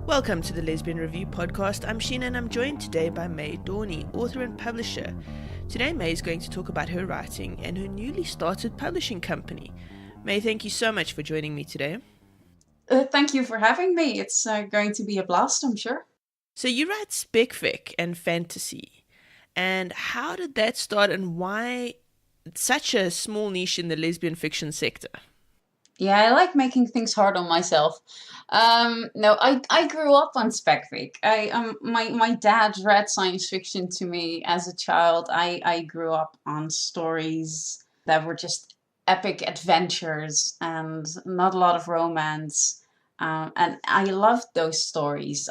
Welcome to the Lesbian Review podcast. I'm Sheena and I'm joined today by May Dawney, author and publisher. Today May is going to talk about her writing and her newly started publishing company. May, thank you so much for joining me today. Thank you for having me. It's going to be a blast, I'm sure. So you write spec fic and fantasy. And how did that start and why such a small niche in the lesbian fiction sector? Yeah, I like making things hard on myself. I grew up on spec fic. My dad read science fiction to me as a child. I grew up on stories that were just epic adventures and not a lot of romance. And I loved those stories.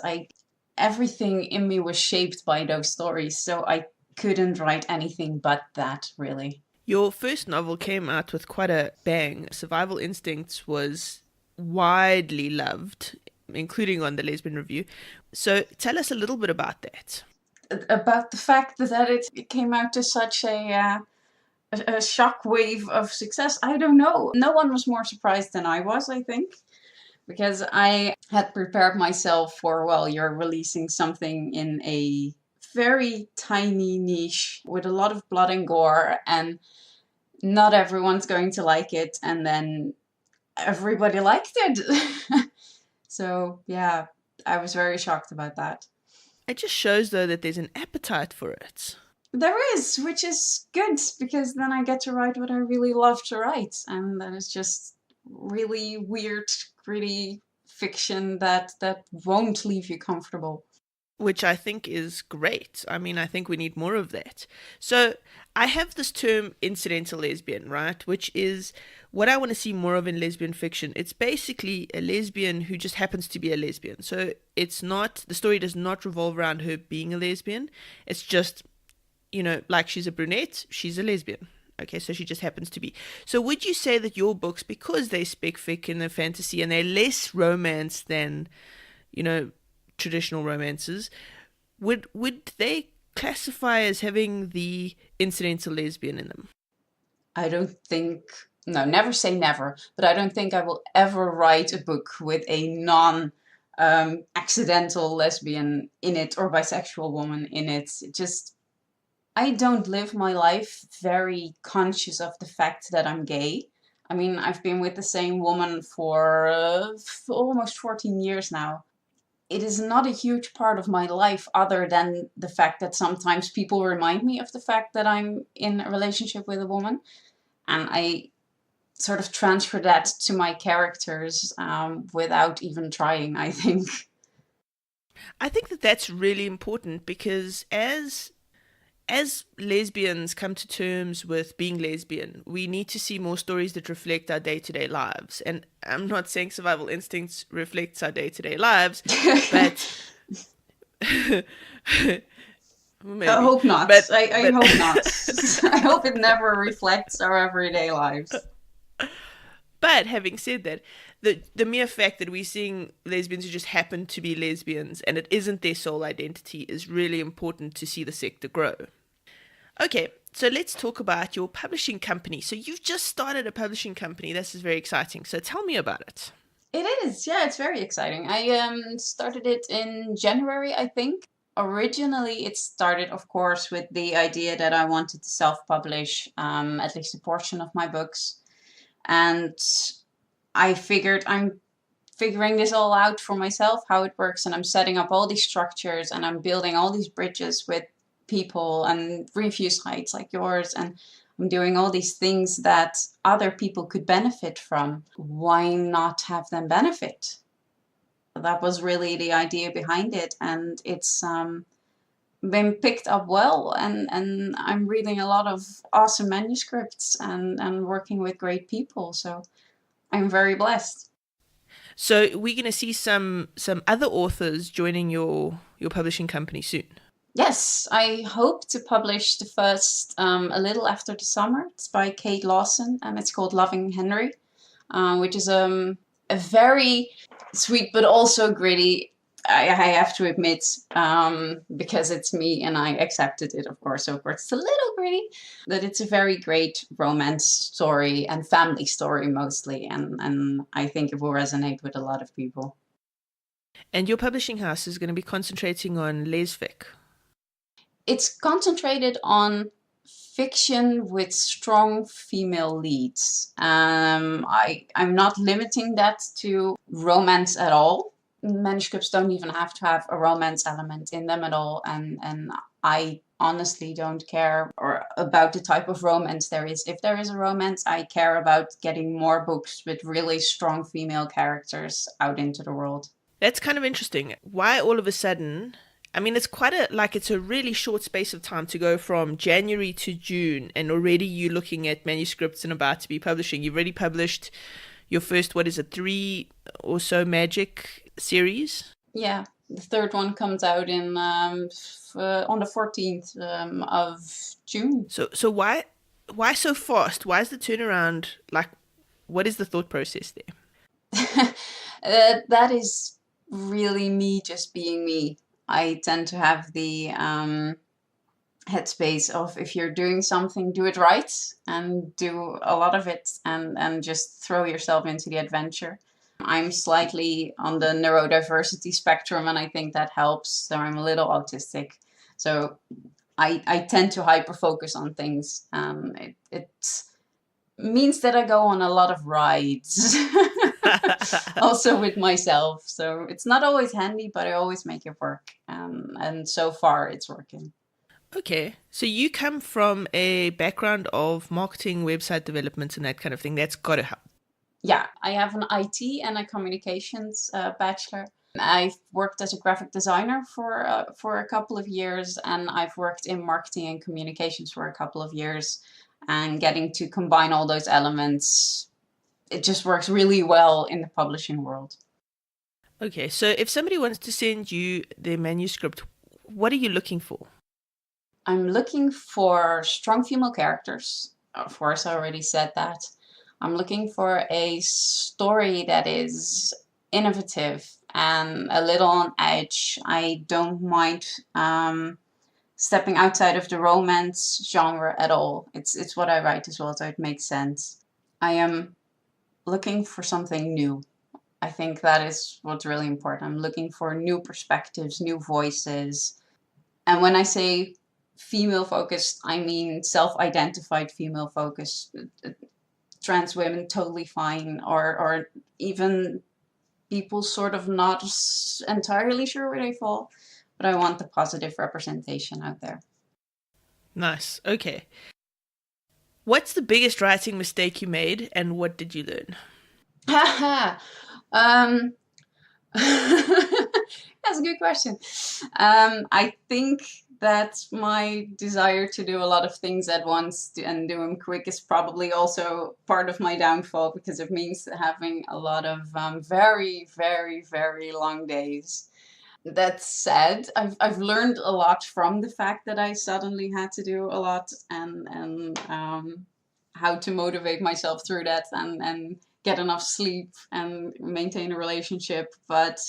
Everything in me was shaped by those stories, so I couldn't write anything but that, really. Your first novel came out with quite a bang. Survival Instincts was widely loved, including on the Lesbian Review. So tell us a little bit about that. About the fact that it came out to such a shockwave of success, I don't know. No one was more surprised than I was, I think, because I had prepared myself for, well, you're releasing something in a very tiny niche with a lot of blood and gore, and not everyone's going to like it, and then everybody liked it. So yeah, I was very shocked about that. It just shows, though, that there's an appetite for it. There is, which is good, because then I get to write what I really love to write, and that is just really weird, gritty fiction that won't leave you comfortable. Which I think is great. I mean, I think we need more of that. So I have this term incidental lesbian, right? Which is what I want to see more of in lesbian fiction. It's basically a lesbian who just happens to be a lesbian. So it's not, the story does not revolve around her being a lesbian. It's just, like she's a brunette, she's a lesbian. Okay, so she just happens to be. So would you say that your books, because they spec fic and they're fantasy and they're less romance than, traditional romances, would they classify as having the incidental lesbian in them? I don't think, no, never say never, but I don't think I will ever write a book with a accidental lesbian in it or bisexual woman in it. I don't live my life very conscious of the fact that I'm gay. I mean, I've been with the same woman for almost 14 years now. It is not a huge part of my life, other than the fact that sometimes people remind me of the fact that I'm in a relationship with a woman. And I sort of transfer that to my characters without even trying, I think. I think that that's really important because as lesbians come to terms with being lesbian, we need to see more stories that reflect our day-to-day lives. And I'm not saying Survival Instincts reflects our day-to-day lives, but maybe. I hope not. But I hope not. I hope it never reflects our everyday lives. But having said that, the mere fact that we're seeing lesbians who just happen to be lesbians and it isn't their sole identity is really important to see the sector grow. Okay, so let's talk about your publishing company. So you've just started a publishing company. This is very exciting. So tell me about it. It is. Yeah, it's very exciting. I started it in January, I think. Originally, it started, of course, with the idea that I wanted to self-publish at least a portion of my books. And I figured I'm figuring this all out for myself, how it works, and I'm setting up all these structures and I'm building all these bridges with people and review sites like yours, and I'm doing all these things that other people could benefit from. Why not have them benefit? That was really the idea behind it, and it's been picked up well, and I'm reading a lot of awesome manuscripts and working with great people, so I'm very blessed. So we're going to see some other authors joining your publishing company soon. Yes, I hope to publish the first a little after the summer. It's by Kate Lawson, and it's called Loving Henry, which is a very sweet but also gritty, I have to admit, because it's me and I accepted it, of course. So of course it's a little gritty, but it's a very great romance story and family story mostly, and I think it will resonate with a lot of people. And your publishing house is going to be concentrating on lesfic. It's concentrated on fiction with strong female leads. I'm not limiting that to romance at all. Manuscripts don't even have to have a romance element in them at all, and I honestly don't care or about the type of romance there is. If there is a romance, I care about getting more books with really strong female characters out into the world. That's kind of interesting. Why all of a sudden? I mean, it's quite a like it's a really short space of time to go from January to June, and already you're looking at manuscripts and about to be publishing. You've already published your first, what is it, three or so magic series? Yeah, the third one comes out in on the 14th of June. So why so fast? Why is the turnaround like? What is the thought process there? That is really me just being me. I tend to have the headspace of if you're doing something, do it right and do a lot of it and just throw yourself into the adventure. I'm slightly on the neurodiversity spectrum, and I think that helps. So I'm a little autistic. So I tend to hyper focus on things. It means that I go on a lot of rides, also with myself. So it's not always handy, but I always make it work. And so far, it's working. Okay, so you come from a background of marketing, website development, and that kind of thing. That's got to help. Yeah, I have an IT and a communications bachelor. I've worked as a graphic designer for a couple of years, and I've worked in marketing and communications for a couple of years. And getting to combine all those elements, it just works really well in the publishing world. Okay, so if somebody wants to send you their manuscript, what are you looking for? I'm looking for strong female characters. Of course, I already said that. I'm looking for a story that is innovative and a little on edge. I don't mind stepping outside of the romance genre at all. It's what I write as well, so it makes sense. I am looking for something new. I think that is what's really important. I'm looking for new perspectives, new voices. And when I say female focused, I mean self-identified female focused. Trans women totally fine, or even people sort of not entirely sure where they fall, but I want the positive representation out there. Nice. Okay. What's the biggest writing mistake you made, and what did you learn? um, that's a good question. I think that my desire to do a lot of things at once and do them quick is probably also part of my downfall, because it means having a lot of very, very, very long days. That said, I've learned a lot from the fact that I suddenly had to do a lot, and how to motivate myself through that, and get enough sleep and maintain a relationship. But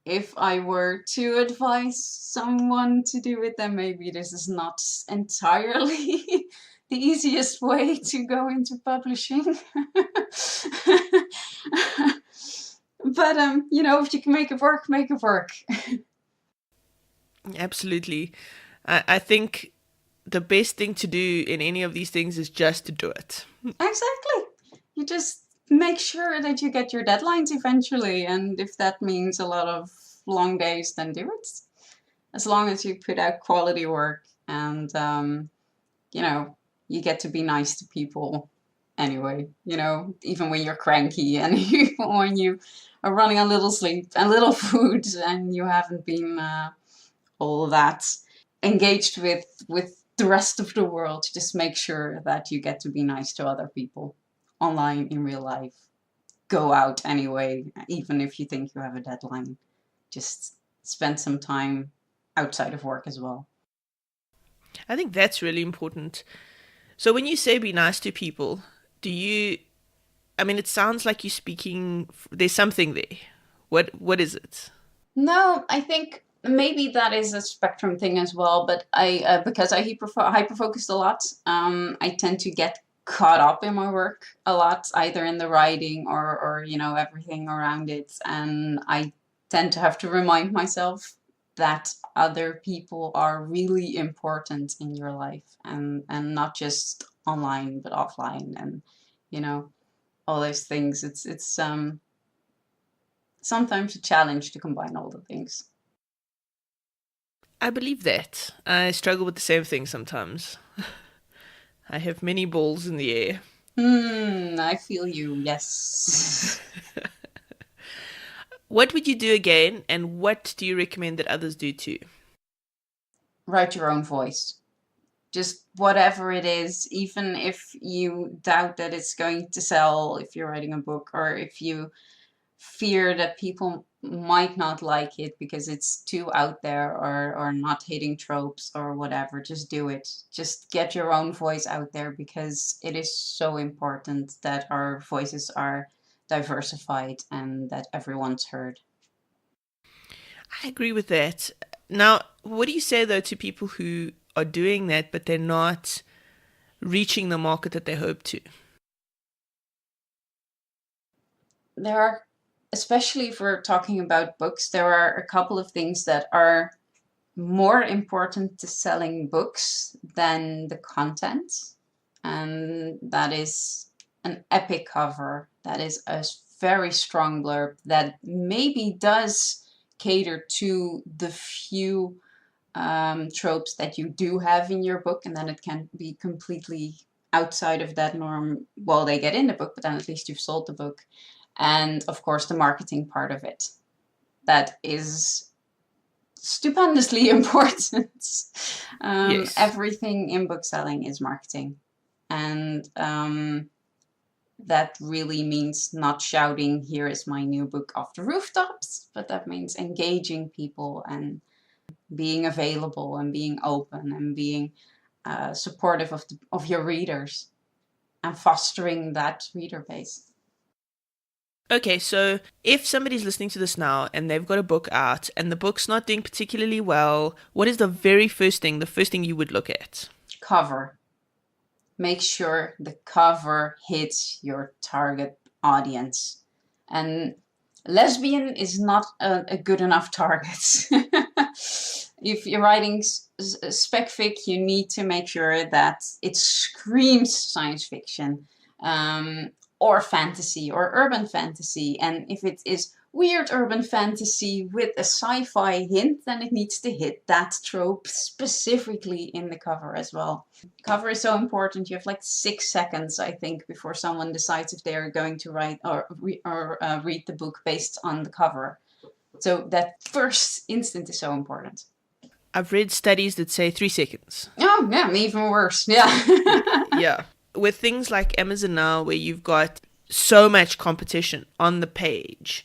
if I were to advise someone to do it, then maybe this is not entirely the easiest way to go into publishing. But if you can make it work, make it work. Absolutely. I think the best thing to do in any of these things is just to do it. Exactly. You just make sure that you get your deadlines eventually, and if that means a lot of long days, then do it. As long as you put out quality work, and you get to be nice to people anyway, even when you're cranky, and even when you are running on little sleep and little food, and you haven't been all that engaged with the rest of the world. Just make sure that you get to be nice to other people online, in real life. Go out anyway, even if you think you have a deadline. Just spend some time outside of work as well. I think that's really important. So when you say be nice to people, I mean, it sounds like you're speaking, there's something there. What is it? No, I think maybe that is a spectrum thing as well, but I because I hyper focused a lot, I tend to get caught up in my work a lot, either in the writing or everything around it, and I tend to have to remind myself that other people are really important in your life, and not just online but offline, and you know, all those things. It's sometimes a challenge to combine all the things. I believe that. I struggle with the same thing sometimes. I have many balls in the air. I feel you. Yes. What would you do again, and what do you recommend that others do too? Write your own voice. Just whatever it is, even if you doubt that it's going to sell if you're writing a book, or if you fear that people might not like it because it's too out there, or not hitting tropes or whatever. Just do it. Just get your own voice out there, because it is so important that our voices are diversified and that everyone's heard. I agree with that. Now, what do you say though to people who are doing that, but they're not reaching the market that they hope to? There are, especially if we're talking about books, there are a couple of things that are more important to selling books than the content. And that is an epic cover, that is a very strong blurb, that maybe does cater to the few tropes that you do have in your book, and then it can be completely outside of that norm while they get in the book, but then at least you've sold the book. And of course, the marketing part of it. That is stupendously important. Yes. Everything in bookselling is marketing. And that really means not shouting, "Here is my new book" off the rooftops, but that means engaging people and being available and being open and being supportive of your readers and fostering that reader base. Okay, so if somebody's listening to this now and they've got a book out and the book's not doing particularly well, what is the very first thing, the first thing you would look at? Cover. Make sure the cover hits your target audience. And lesbian is not a good enough target. If you're writing spec fic, you need to make sure that it screams science fiction, or fantasy, or urban fantasy. And if it is weird urban fantasy with a sci-fi hint, then it needs to hit that trope specifically in the cover as well. Cover is so important. You have like 6 seconds, I think, before someone decides if they are going to write or read the book based on the cover. So that first instant is so important. I've read studies that say 3 seconds. Oh, yeah, even worse. Yeah. Yeah. With things like Amazon now, where you've got so much competition on the page,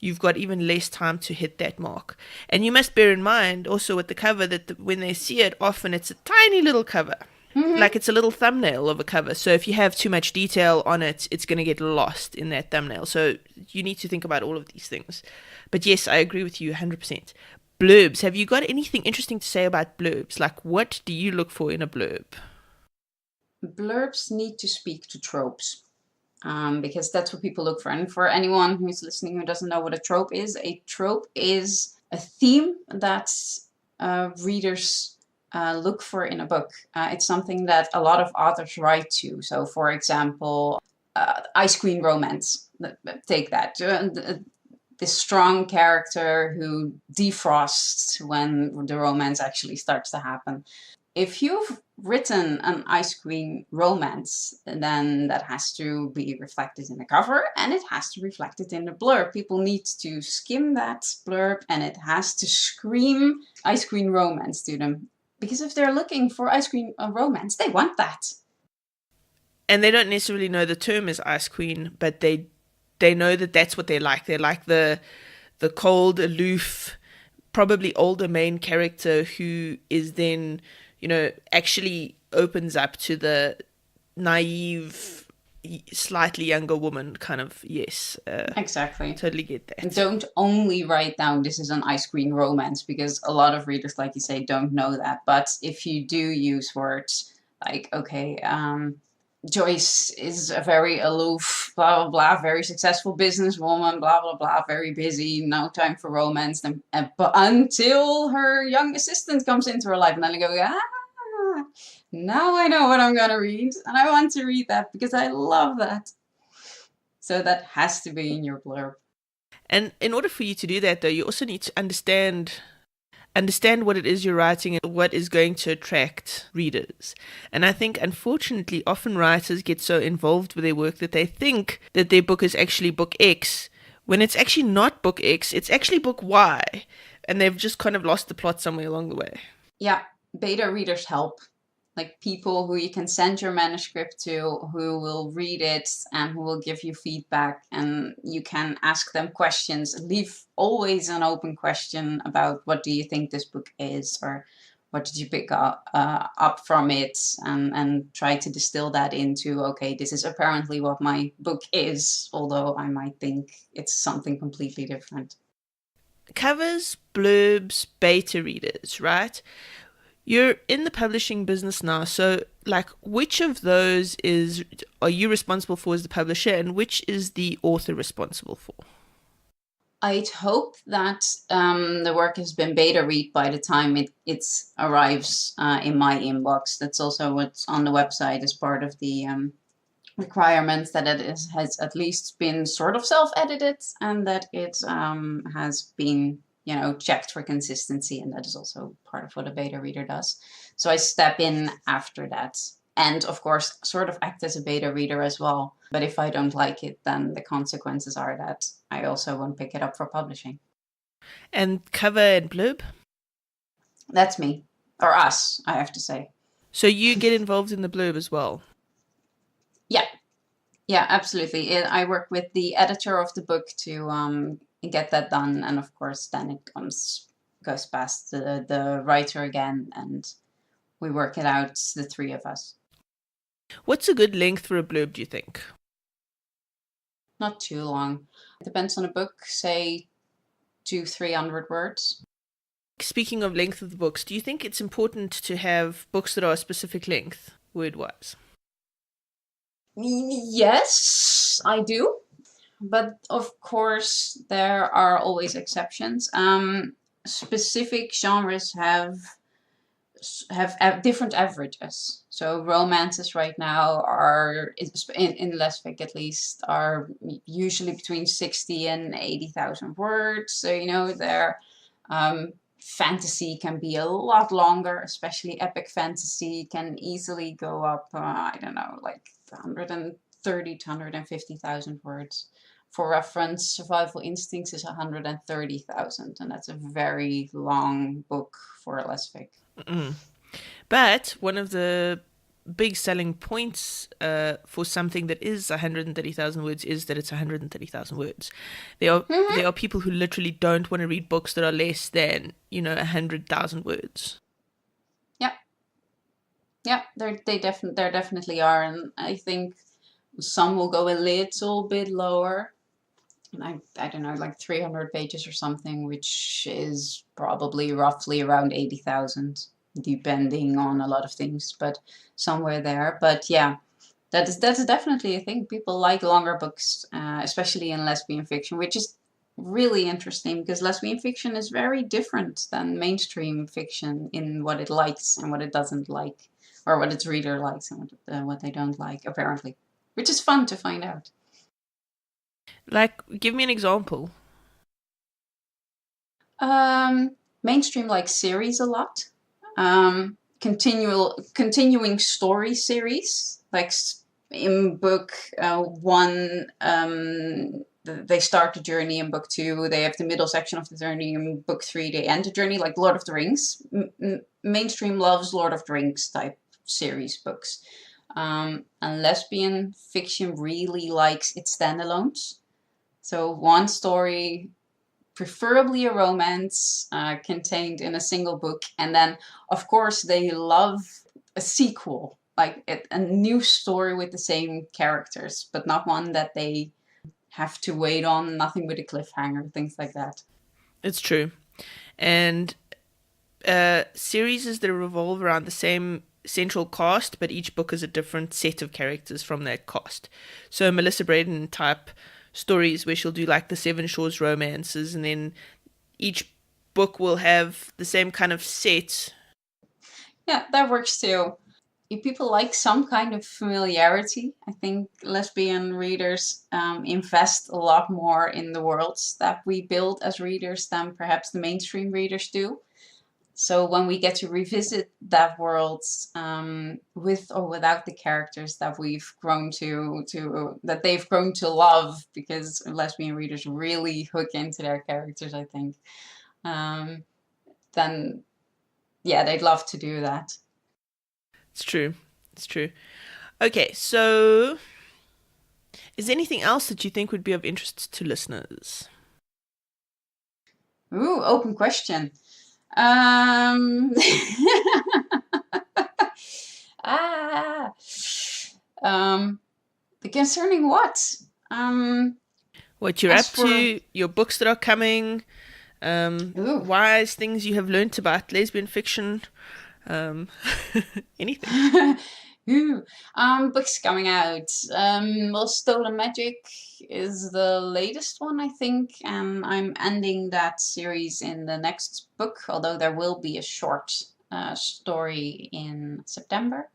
you've got even less time to hit that mark. And you must bear in mind also with the cover that when they see it, often it's a tiny little cover. Like it's a little thumbnail of a cover. So if you have too much detail on it, it's going to get lost in that thumbnail. So you need to think about all of these things. But yes, I agree with you 100%. Blurbs. Have you got anything interesting to say about blurbs? Like, what do you look for in a blurb? Blurbs need to speak to tropes. Because that's what people look for. And for anyone who's listening who doesn't know what a trope is a theme that readers look for in a book. It's something that a lot of authors write to. So, for example, ice queen romance. Take that. This strong character who defrosts when the romance actually starts to happen. If you've written an ice queen romance, then that has to be reflected in the cover, and it has to reflect it in the blurb. People need to skim that blurb, and it has to scream ice queen romance to them. Because if they're looking for ice queen romance, they want that. And they don't necessarily know the term is ice queen, but they know that that's what they like. They like the cold, aloof, probably older main character who is then, actually opens up to the naive, slightly younger woman kind of. Yes. Exactly. Totally get that. Don't only write down this is an ice queen romance, because a lot of readers, like you say, don't know that. But if you do use words like, okay, Joyce is a very aloof, blah blah blah, very successful businesswoman, blah blah blah, very busy, no time for romance. But until her young assistant comes into her life, and then I go, now I know what I'm gonna read, and I want to read that because I love that. So that has to be in your blurb. And in order for you to do that, though, you also need to understand what it is you're writing and what is going to attract readers. And I think, unfortunately, often writers get so involved with their work that they think that their book is actually book X, when it's actually not book X, it's actually book Y. And they've just kind of lost the plot somewhere along the way. Yeah, beta readers help. Like people who you can send your manuscript to, who will read it and who will give you feedback, and you can ask them questions. Leave always an open question about what do you think this book is, or what did you pick up from it, and try to distill that into, okay, this is apparently what my book is, although I might think it's something completely different. Covers, blurbs, beta readers, right? You're in the publishing business now, so like which of those is are you responsible for as the publisher and which is the author responsible for? I'd hope that the work has been beta read by the time it arrives in my inbox. That's also what's on the website as part of the requirements, that has at least been sort of self-edited, and that it has been, checked for consistency, and that is also part of what a beta reader does. So I step in after that, and of course sort of act as a beta reader as well. But if I don't like it, then the consequences are that I also won't pick it up for publishing. And cover and blurb? That's me, or us, I have to say. So you get involved in the blurb as well? Yeah, yeah, absolutely. I work with the editor of the book to get that done, and of course then it goes past the writer again, and we work it out, the three of us. What's a good length for a blurb, do you think? Not too long. It depends on the book, say 200-300 words. Speaking of length of the books, do you think it's important to have books that are a specific length, word-wise? Yes, I do. But of course, there are always exceptions. Specific genres have different averages. So romances right now are, in lesbic at least, are usually between 60 and 80,000 words. So their fantasy can be a lot longer, especially epic fantasy can easily go up. I don't know, like 130 to 150,000 words. For reference, Survival Instincts is 130,000, and that's a very long book for a lesbic. Mm. But one of the big selling points for something that is 130,000 words is that it's 130,000 words. There are people who literally don't want to read books that are less than 100,000 words. Yeah, yeah, there definitely are, and I think some will go a little bit lower. I don't know, like 300 pages or something, which is probably roughly around 80,000, depending on a lot of things, but somewhere there. But yeah, that's definitely a thing. People like longer books, especially in lesbian fiction, which is really interesting because lesbian fiction is very different than mainstream fiction in what it likes and what it doesn't like, or what its reader likes and what they don't like, apparently, which is fun to find out. Like, give me an example. Mainstream like series a lot. Continuing story series, like in book one, they start the journey. In book two, they have the middle section of the journey. In book three, they end the journey, like Lord of the Rings. Mainstream loves Lord of the Rings type series books. And lesbian fiction really likes its standalones. So one story, preferably a romance, contained in a single book. And then, of course, they love a sequel, like a new story with the same characters, but not one that they have to wait on, nothing with a cliffhanger, things like that. It's true. And series that revolve around the same central cast, but each book is a different set of characters from that cast. So Melissa Braden type stories where she'll do like the Seven Shores romances, and then each book will have the same kind of set. Yeah, that works too. If people like some kind of familiarity, I think lesbian readers invest a lot more in the worlds that we build as readers than perhaps the mainstream readers do. So when we get to revisit that world with or without the characters that we've grown to that they've grown to love, because lesbian readers really hook into their characters, I think, um, then yeah, they'd love to do that. It's true. It's true. Okay, so is there anything else that you think would be of interest to listeners? Ooh, open question. Um, ah, um, concerning what? Um, What you're as up for to, your books that are coming, ooh. wise things you have learnt about lesbian fiction, um, anything. Ooh, books coming out. Well, Stolen Magic is the latest one, I think, and I'm ending that series in the next book, although there will be a short story in September.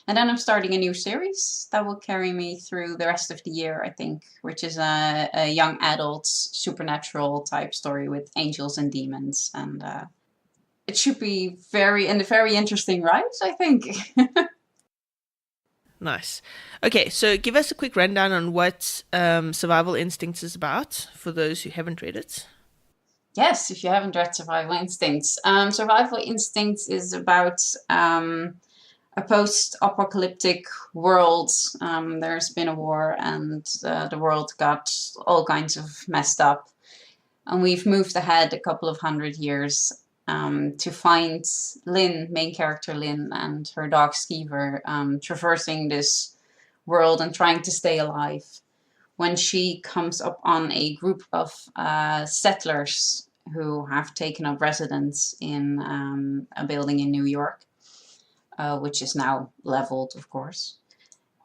And then I'm starting a new series that will carry me through the rest of the year, I think, which is a young adult supernatural type story with angels and demons, and it should be very interesting, right? I think. Nice. Okay, so give us a quick rundown on what Survival Instincts is about for those who haven't read it. Yes, if you haven't read Survival Instincts. Survival Instincts is about a post-apocalyptic world. There's been a war and the world got all kinds of messed up. And we've moved ahead a couple of 100 years to find Lynn, main character Lynn, and her dog Skeever traversing this world and trying to stay alive, when she comes up on a group of settlers who have taken up residence in a building in New York, which is now leveled, of course.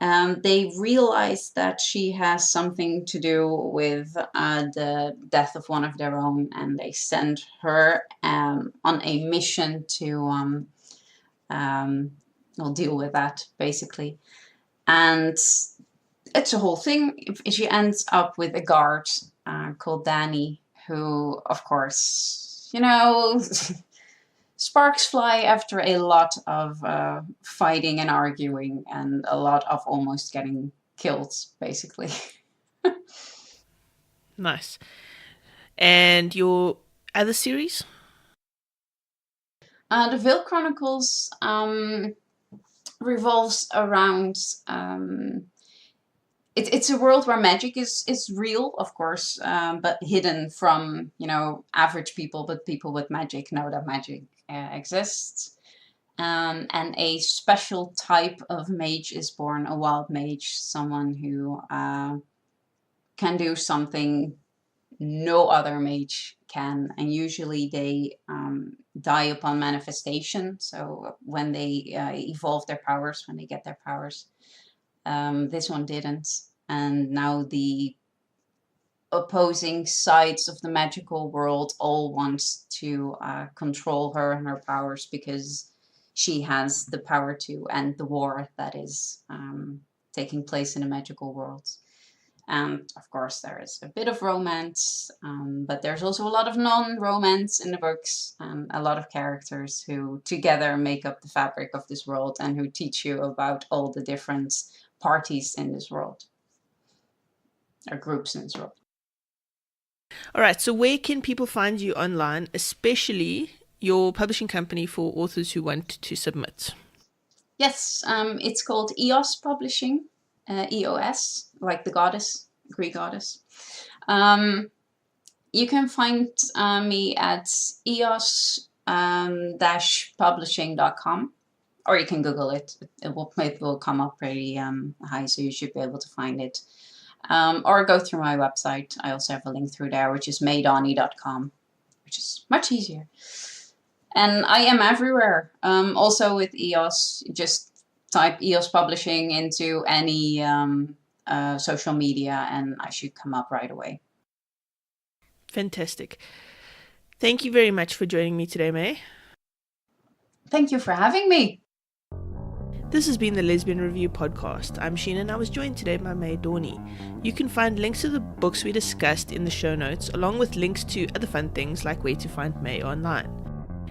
They realize that she has something to do with the death of one of their own, and they send her on a mission to um, well, deal with that, basically. And it's a whole thing. She ends up with a guard called Danny, who, of course, sparks fly after a lot of fighting and arguing and a lot of almost getting killed, basically. Nice. And your other series? The Veil Chronicles revolves around. It's a world where magic is real, of course, but hidden from average people. But people with magic know that magic exists. And a special type of mage is born, a wild mage, someone who can do something no other mage can. And usually they die upon manifestation. So when they evolve their powers, when they get their powers, this one didn't. And now the opposing sides of the magical world all want to control her and her powers, because she has the power to end the war that is taking place in the magical world. And of course, there is a bit of romance, but there's also a lot of non-romance in the books, and a lot of characters who together make up the fabric of this world and who teach you about all the different parties in this world, or groups in this world. All right, so where can people find you online, especially your publishing company for authors who want to submit? Yes, it's called EOS Publishing, EOS, like the goddess, Greek goddess. You can find me at eos-publishing.com, or you can Google it. It will come up pretty high, so you should be able to find it. Or go through my website. I also have a link through there, which is maydawney.com, which is much easier. And I am everywhere. Also with EOS, just type EOS Publishing into any social media and I should come up right away. Fantastic. Thank you very much for joining me today, May. Thank you for having me. This has been the Lesbian Review podcast. I'm Sheena and I was joined today by May Dawney. You can find links to the books we discussed in the show notes, along with links to other fun things like where to find May online.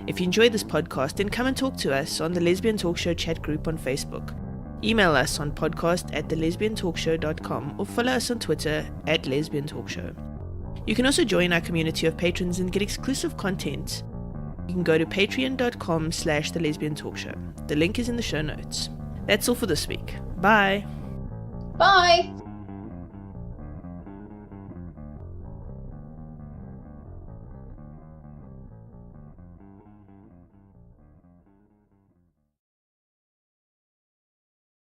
If you enjoyed this podcast, then come and talk to us on the Lesbian Talk Show chat group on Facebook. Email us on podcast@thelesbiantalkshow.com or follow us on Twitter @lesbiantalkshow. You can also join our community of patrons and get exclusive content. You can go to patreon.com/thelesbiantalkshow. The link is in the show notes. That's all for this week. Bye. Bye.